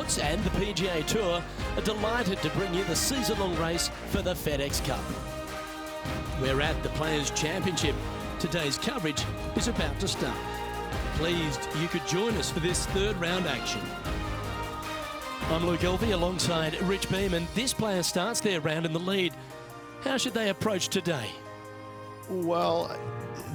Sports and the PGA Tour are delighted to bring you the season-long race for the FedEx Cup. We're at the Players' Championship. Today's coverage is about to start. Pleased you could join us for this third round action. I'm Luke Elvey alongside Rich Beeman. This player starts their round in the lead. How should they approach today? Well,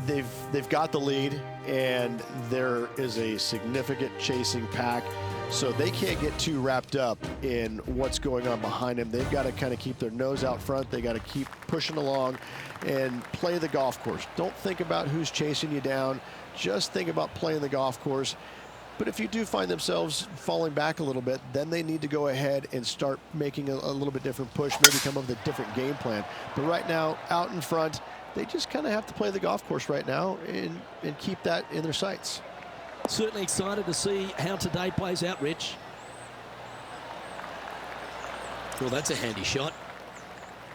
they've got the lead, and there is a significant chasing pack, so they can't get too wrapped up in what's going on behind them. They've got to kind of keep their nose out front. They got to keep pushing along and play the golf course. Don't think about who's chasing you down. Just think about playing the golf course. But if you do find themselves falling back a little bit, then they need to go ahead and start making a little bit different push, maybe come up with a different game plan. But right now, out in front, they just kind of have to play the golf course right now and keep that in their sights. Certainly excited to see how today plays out, Rich. Well, that's a handy shot.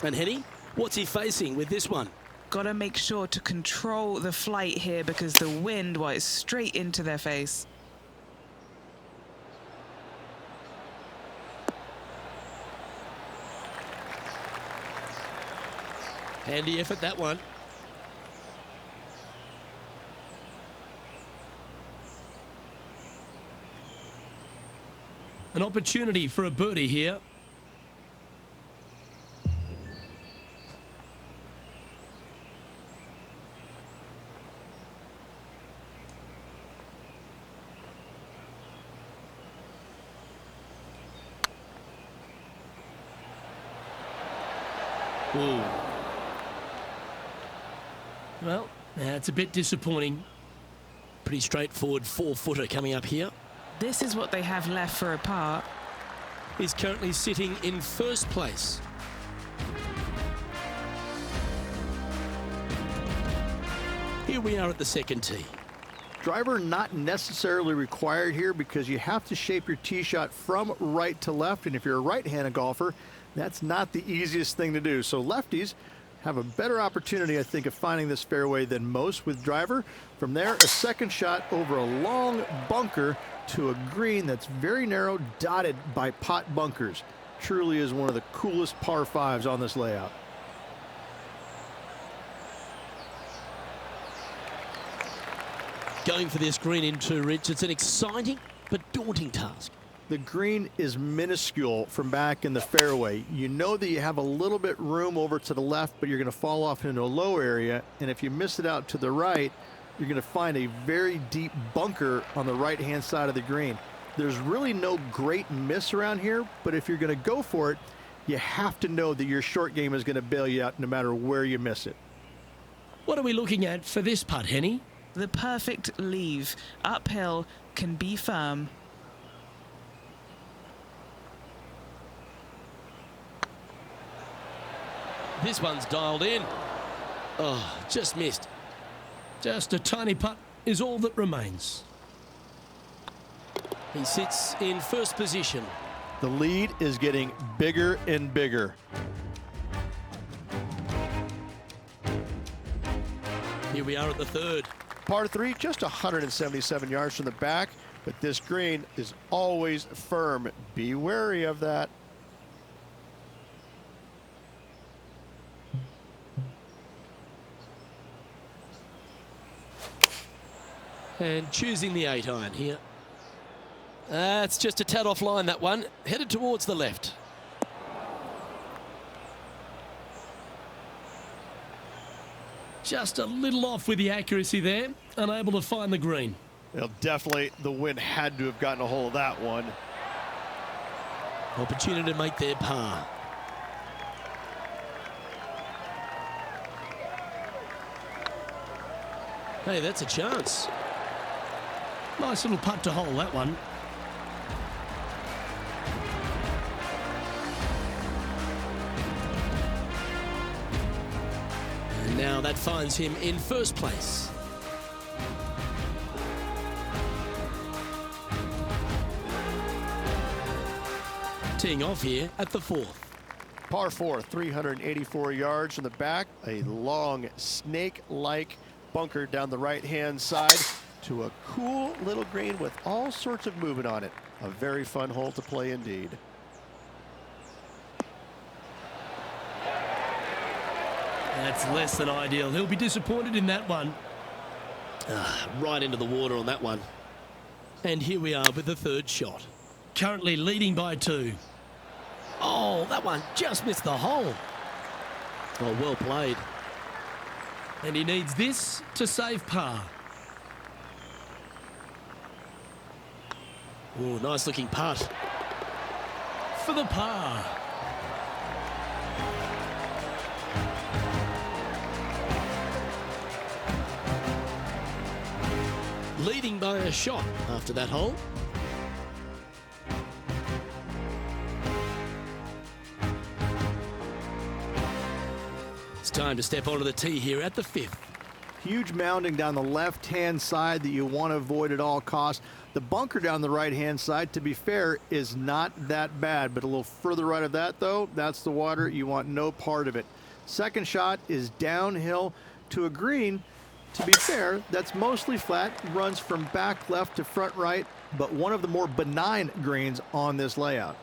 And Henny, what's he facing with this one? Got to make sure to control the flight here because the wind is straight into their face. Handy effort, that one. An opportunity for a birdie here. Ooh. Well, that's a bit disappointing. Pretty straightforward 4-footer coming up here. This is what they have left for a par. He's currently sitting in first place. Here we are at the second tee. Driver not necessarily required here because you have to shape your tee shot from right to left. And if you're a right-handed golfer, that's not the easiest thing to do. So lefties have a better opportunity, I think, of finding this fairway than most with driver. From there, a second shot over a long bunker to a green that's very narrow, dotted by pot bunkers. Truly is one of the coolest par fives on this layout. Going for this green into Rich, it's an exciting but daunting task. The green is minuscule from back in the fairway. You know that you have a little bit room over to the left, but you're going to fall off into a low area. And if you miss it out to the right, you're going to find a very deep bunker on the right-hand side of the green. There's really no great miss around here, but if you're going to go for it, you have to know that your short game is going to bail you out no matter where you miss it. What are we looking at for this putt, Henny? The perfect leave. Uphill, can be firm. This one's dialed in. Oh, just missed. Just a tiny putt is all that remains. He sits in first position. The lead is getting bigger and bigger. Here we are at the third. Par 3, just 177 yards from the back, but this green is always firm. Be wary of that. And choosing the 8-iron here. It's just a tad offline, that one. Headed towards the left. Just a little off with the accuracy there. Unable to find the green. Well, definitely the wind had to have gotten a hold of that one. Opportunity to make their par. Hey, that's a chance. Nice little putt to hole, that one. And now that finds him in first place. Teeing off here at the fourth. Par 4, 384 yards from the back. A long snake-like bunker down the right-hand side to a cool little green with all sorts of movement on it. A very fun hole to play indeed. That's less than ideal. He'll be disappointed in that one. Right into the water on that one. And here we are with the third shot. Currently leading by 2. Oh, that one just missed the hole. Oh, well played. And he needs this to save par. Oh, nice looking putt. For the par. Leading by a shot after that hole. It's time to step onto the tee here at the 5th. Huge mounding down the left-hand side that you want to avoid at all costs. The bunker down the right-hand side, to be fair, is not that bad, but a little further right of that, though, that's the water. You want no part of it. Second shot is downhill to a green. To be fair, that's mostly flat, runs from back left to front right, but one of the more benign greens on this layout.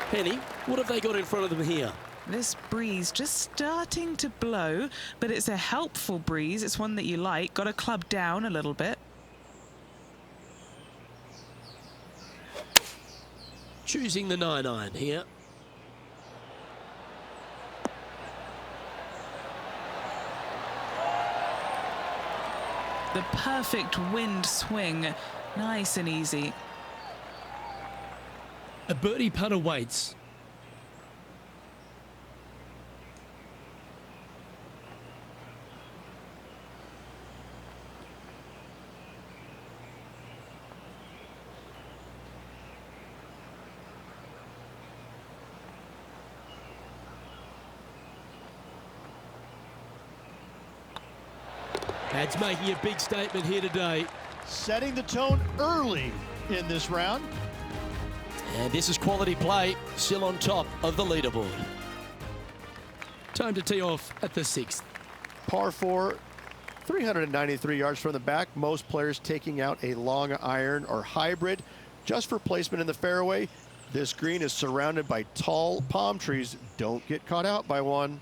Penny, what have they got in front of them here? This breeze just starting to blow, but it's a helpful breeze. It's one that you like. Got to club down a little bit. Choosing the 9-iron here. The perfect wind swing. Nice and easy. A birdie putt awaits. That's making a big statement here today. Setting the tone early in this round. And this is quality play, still on top of the leaderboard. Time to tee off at the 6th. Par 4, 393 yards from the back. Most players taking out a long iron or hybrid just for placement in the fairway. This green is surrounded by tall palm trees. Don't get caught out by one.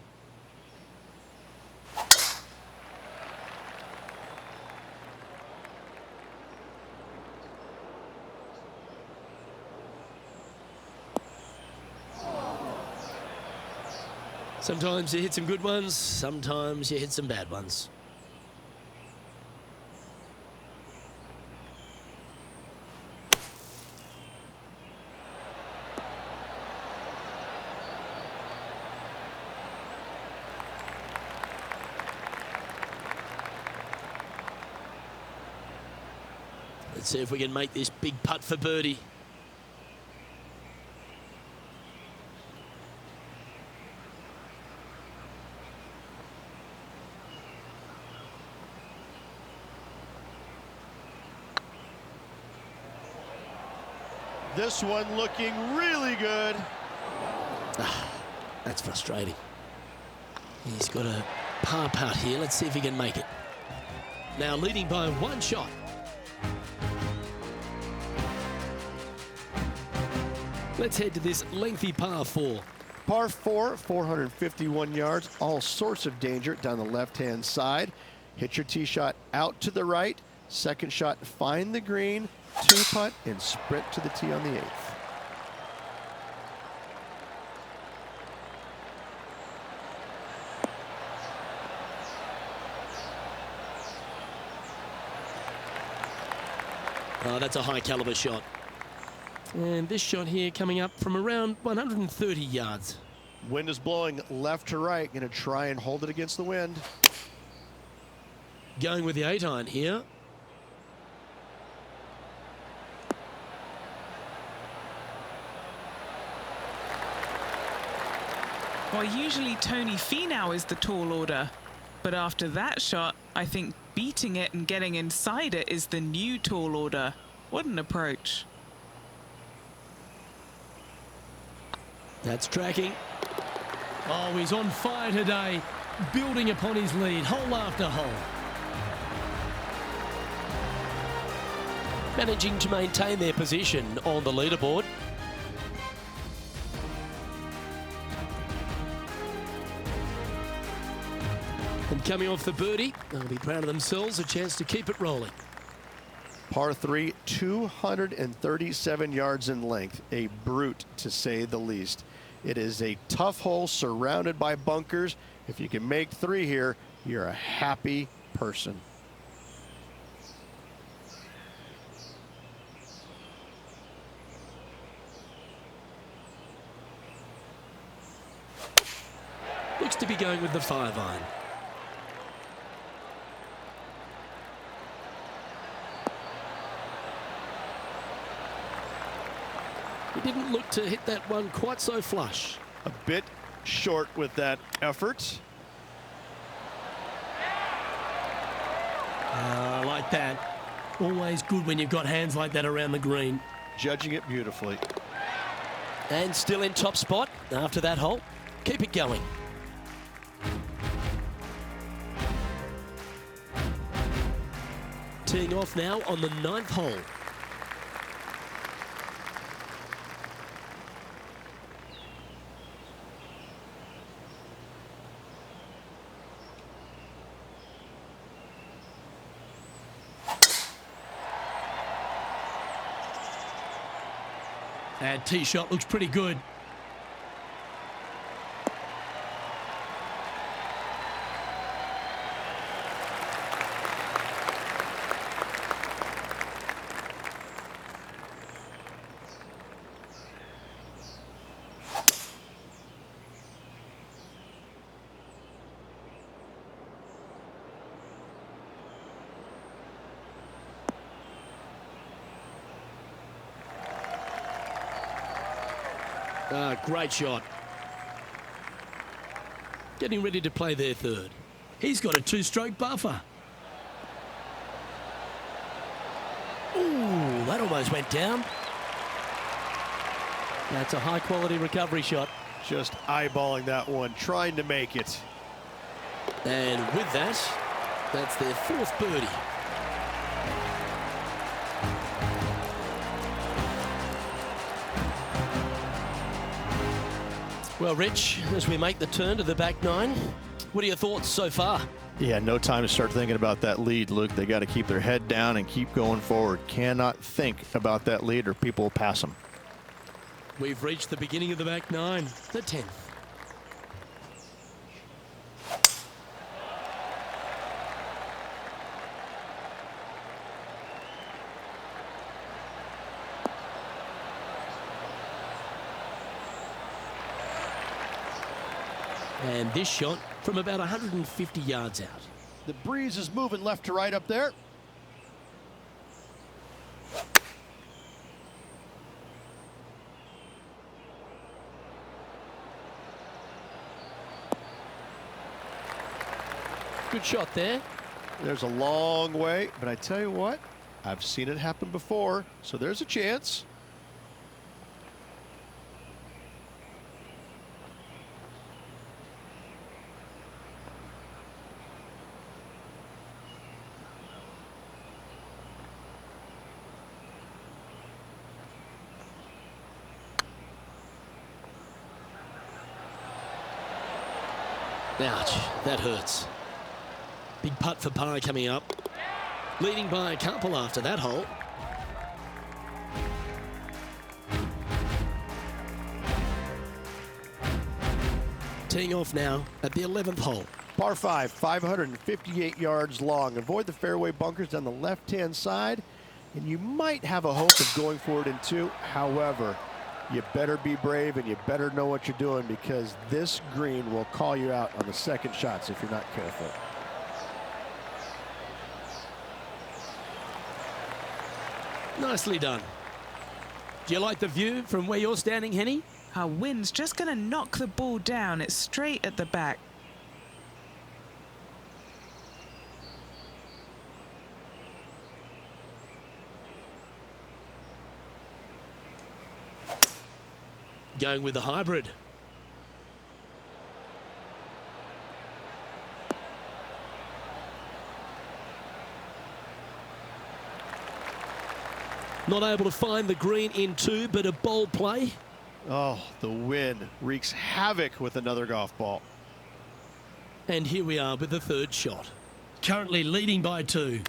Sometimes you hit some good ones, sometimes you hit some bad ones. Let's see if we can make this big putt for birdie. This one looking really good. That's frustrating. He's got a par putt here. Let's see if he can make it. Now leading by 1 shot. Let's head to this lengthy par 4. Par 4, 451 yards. All sorts of danger down the left-hand side. Hit your tee shot out to the right. Second shot, find the green. 2-putt and sprint to the tee on the 8th. Oh, that's a high caliber shot. And this shot here coming up from around 130 yards. Wind is blowing left to right. Going to try and hold it against the wind. Going with the 8-iron here. Well, usually Tony Finau is the tall order, but after that shot, I think beating it and getting inside it is the new tall order. What an approach. That's tracking. Oh, he's on fire today. building upon his lead, hole after hole. Managing to maintain their position on the leaderboard. And coming off the birdie, they'll be proud of themselves, a chance to keep it rolling. Par 3, 237 yards in length, a brute to say the least. It is a tough hole surrounded by bunkers. If you can make 3 here, you're a happy person. Looks to be going with the 5-iron. He didn't look to hit that one quite so flush. A bit short with that effort. I like that. Always good when you've got hands like that around the green. Judging it beautifully. And still in top spot after that hole. Keep it going. Teeing off now on the 9th hole. And tee shot looks pretty good. Great shot. Getting ready to play their 3rd. He's got a 2-stroke buffer. Ooh, that almost went down. That's a high-quality recovery shot. Just eyeballing that one, trying to make it. And with that, that's their 4th birdie. Well, Rich, as we make the turn to the back 9, what are your thoughts so far? Yeah, no time to start thinking about that lead, Luke. They got to keep their head down and keep going forward. Cannot think about that lead or people will pass them. We've reached the beginning of the back 9, the 10th. And this shot from about 150 yards out. The breeze is moving left to right up there. Good shot there. There's a long way, but I tell you what, I've seen it happen before, so there's a chance. Ouch, that hurts. Big putt for par coming up. Leading by a couple after that hole. Teeing off now at the 11th hole. Par 5, 558 yards long. Avoid the fairway bunkers down the left-hand side, and you might have a hope of going for it in 2. However, you better be brave and you better know what you're doing, because this green will call you out on the second shots if you're not careful. Nicely done. Do you like the view from where you're standing, Henny? Our wind's just going to knock the ball down. It's straight at the back. Going with the hybrid. Not able to find the green in two, but a bold play. Oh, the wind wreaks havoc with another golf ball. And here we are with the third shot. Currently leading by 2.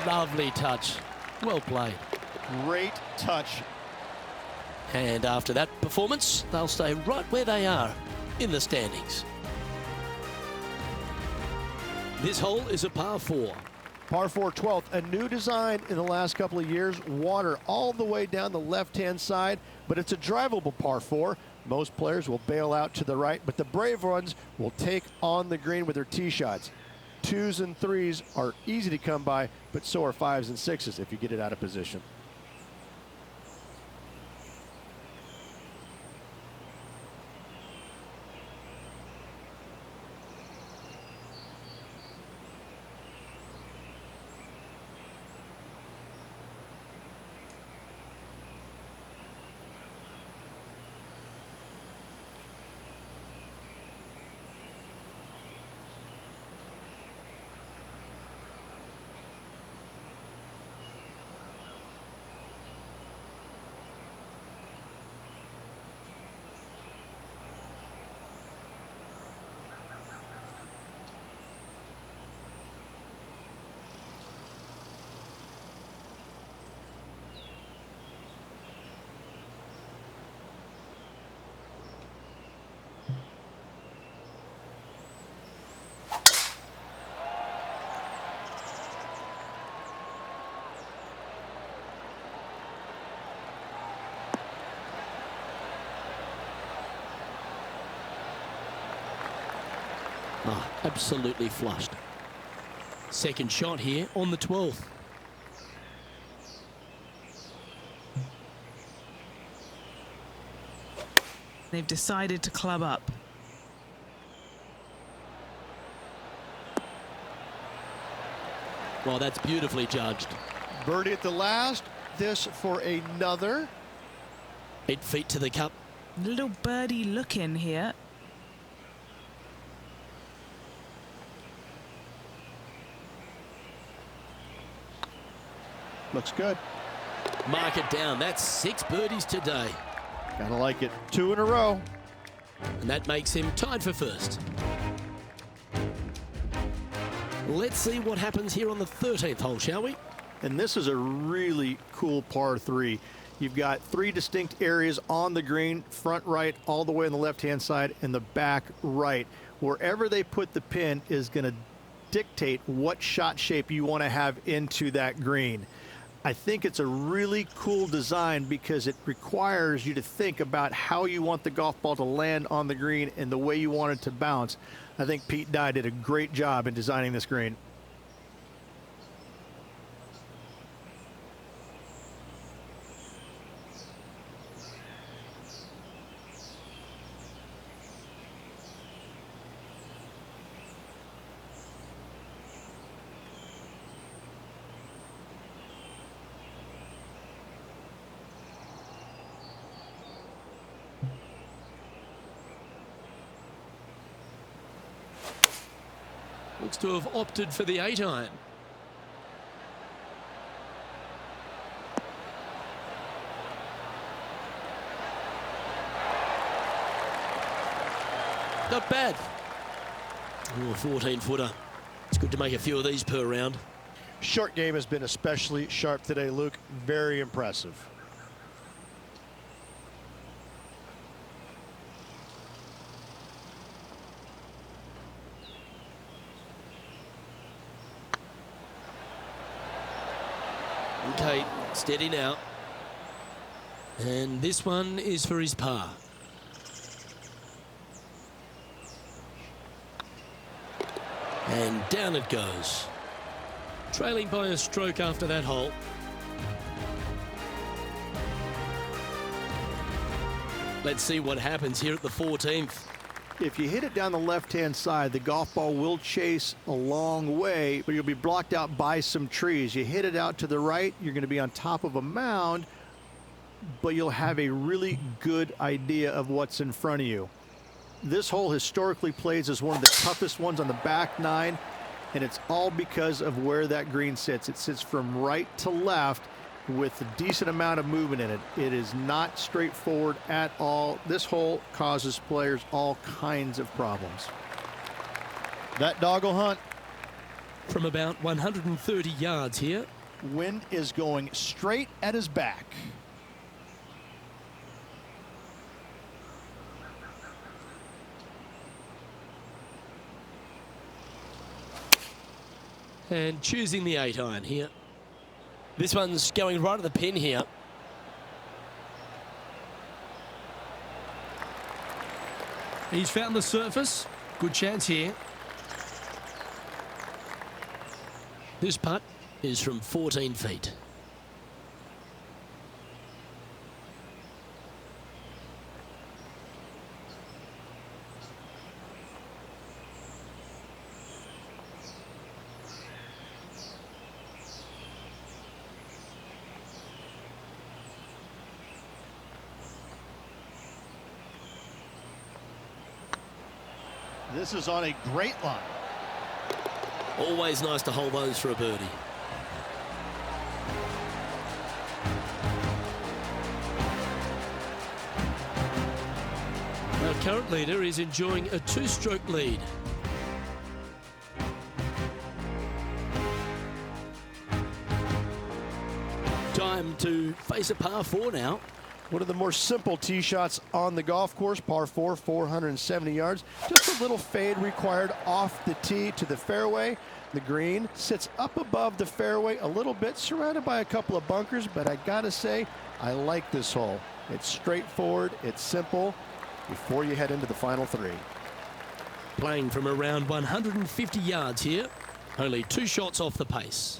Lovely touch. Well played. Great touch. And after that performance, they'll stay right where they are in the standings. This hole is a par 4. Par 4 12th, a new design in the last couple of years. Water all the way down the left-hand side, but it's a drivable par 4. Most players will bail out to the right, but the brave ones will take on the green with their tee shots. 2s and 3s are easy to come by, but so are 5s and 6s if you get it out of position. Oh, absolutely flushed. Second shot here on the 12th. They've decided to club up. Well, that's beautifully judged. Birdie at the last. This for another. 8 feet to the cup. Little birdie look in here. Looks good. Mark it down. That's 6 birdies today. Gotta like it. 2 in a row. And that makes him tied for first. Let's see what happens here on the 13th hole, shall we? And this is a really cool par 3. You've got 3 distinct areas on the green, front right, all the way on the left-hand side, and the back right. Wherever they put the pin is going to dictate what shot shape you want to have into that green. I think it's a really cool design because it requires you to think about how you want the golf ball to land on the green and the way you want it to bounce. I think Pete Dye did a great job in designing this green. Looks to have opted for the 8-iron. Not bad. Oh, a 14-footer. It's good to make a few of these per round. Short game has been especially sharp today, Luke. Very impressive. Okay, steady now. And this one is for his par. And down it goes. Trailing by a stroke after that hole. Let's see what happens here at the 14th. If you hit it down the left-hand side, the golf ball will chase a long way, but you'll be blocked out by some trees. You hit it out to the right, you're going to be on top of a mound, but you'll have a really good idea of what's in front of you. This hole historically plays as one of the toughest ones on the back nine, and it's all because of where that green sits. It sits from right to left with a decent amount of movement in it. It is not straightforward at all. This hole causes players all kinds of problems. That doggle hunt. From about 130 yards here. Wind is going straight at his back. And choosing the 8-iron here. This one's going right at the pin here. He's found the surface. Good chance here. This putt is from 14 feet. This is on a great line. Always nice to hold those for a birdie. Our current leader is enjoying a 2-stroke lead. Time to face a par 4 now. One of the more simple tee shots on the golf course, par 4, 470 yards. Just a little fade required off the tee to the fairway. The green sits up above the fairway a little bit, surrounded by a couple of bunkers, but I gotta say, I like this hole. It's straightforward, it's simple, before you head into the final 3. Playing from around 150 yards here. Only 2 shots off the pace.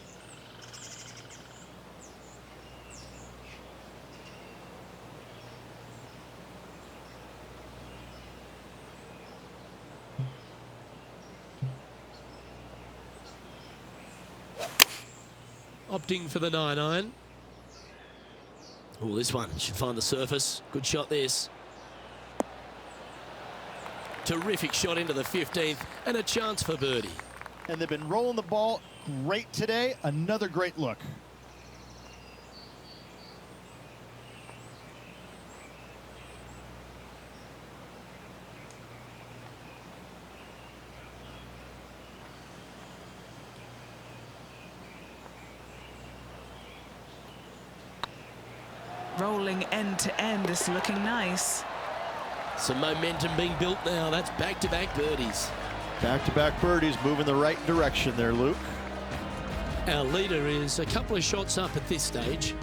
Opting for the 9-iron. Oh, this one should find the surface. Good shot, this. Terrific shot into the 15th and a chance for birdie. And they've been rolling the ball great today. Another great look. Rolling end to end, this is looking nice. Some momentum being built now. That's back-to-back birdies. Back-to-back birdies, moving the right direction there, Luke. Our leader is a couple of shots up at this stage.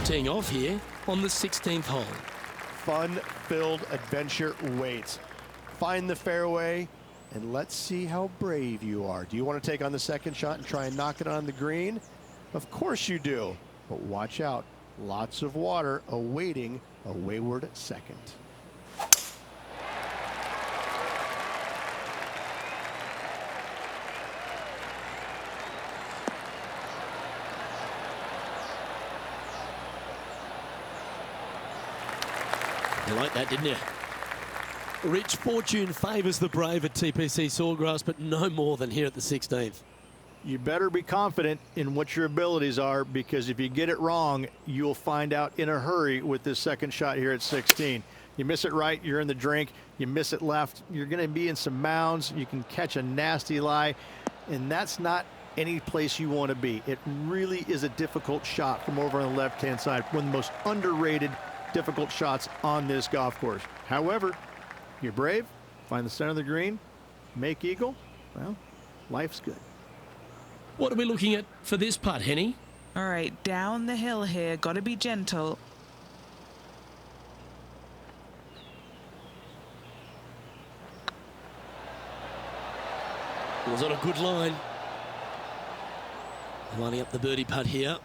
Teeing off here on the 16th hole. Fun-filled adventure waits. Find the fairway, and let's see how brave you are. Do you want to take on the second shot and try and knock it on the green? Of course you do, but watch out. Lots of water awaiting a wayward second. You like that, didn't you? Rich fortune favours the brave at TPC Sawgrass, but no more than here at the 16th. You better be confident in what your abilities are, because if you get it wrong, you'll find out in a hurry with this second shot here at 16. You miss it right, you're in the drink. You miss it left, you're going to be in some mounds. You can catch a nasty lie, and that's not any place you want to be. It really is a difficult shot from over on the left-hand side. One of the most underrated difficult shots on this golf course. However, you're brave, find the center of the green, make eagle, well, life's good. What are we looking at for this putt, Henny? All right, down the hill here, got to be gentle. Was on a good line. Lining up the birdie putt here.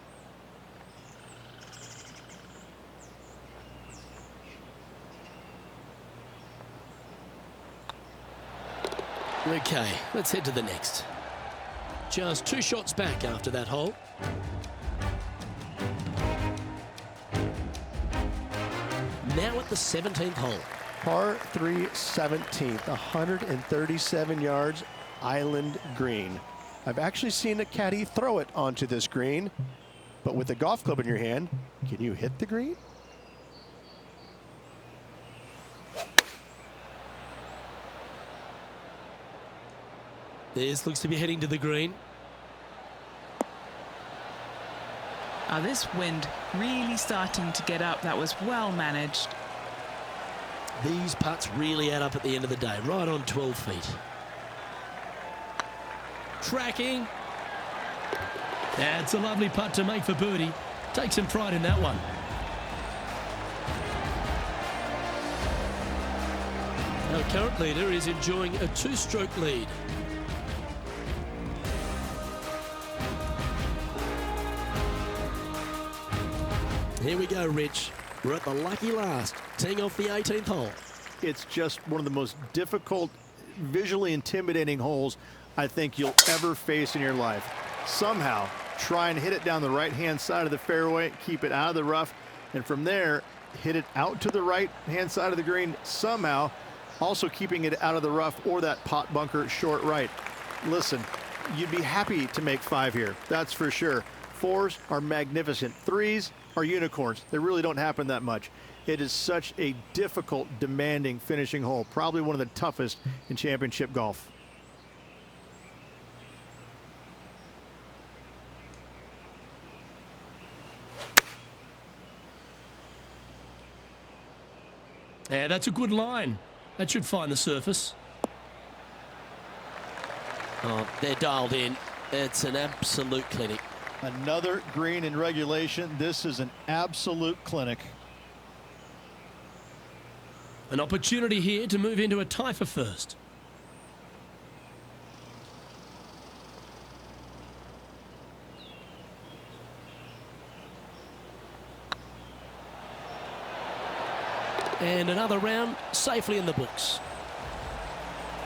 Okay, let's head to the next. Just 2 shots back after that hole. Now at the 17th hole. Par 3 17th, 137 yards, island green. I've actually seen a caddy throw it onto this green, but with a golf club in your hand, can you hit the green? This looks to be heading to the green. This wind really starting to get up. That was well managed. These putts really add up at the end of the day, right on 12 feet. Tracking. That's a lovely putt to make for birdie. Take some pride in that one. Our current leader is enjoying a 2-stroke lead. Here we go, Rich. We're at the lucky last, teeing off the 18th hole. It's just one of the most difficult, visually intimidating holes I think you'll ever face in your life. Somehow, try and hit it down the right-hand side of the fairway, keep it out of the rough, and from there, hit it out to the right-hand side of the green somehow, also keeping it out of the rough or that pot bunker short right. Listen, you'd be happy to make 5 here, that's for sure. 4s are magnificent. 3s are unicorns. They really don't happen that much. It is such a difficult, demanding finishing hole, probably one of the toughest in championship golf. Yeah, that's a good line. That should find the surface. Oh, they're dialed in. It's an absolute clinic. Another green in regulation. This is an absolute clinic. An opportunity here to move into a tie for first. And another round safely in the books.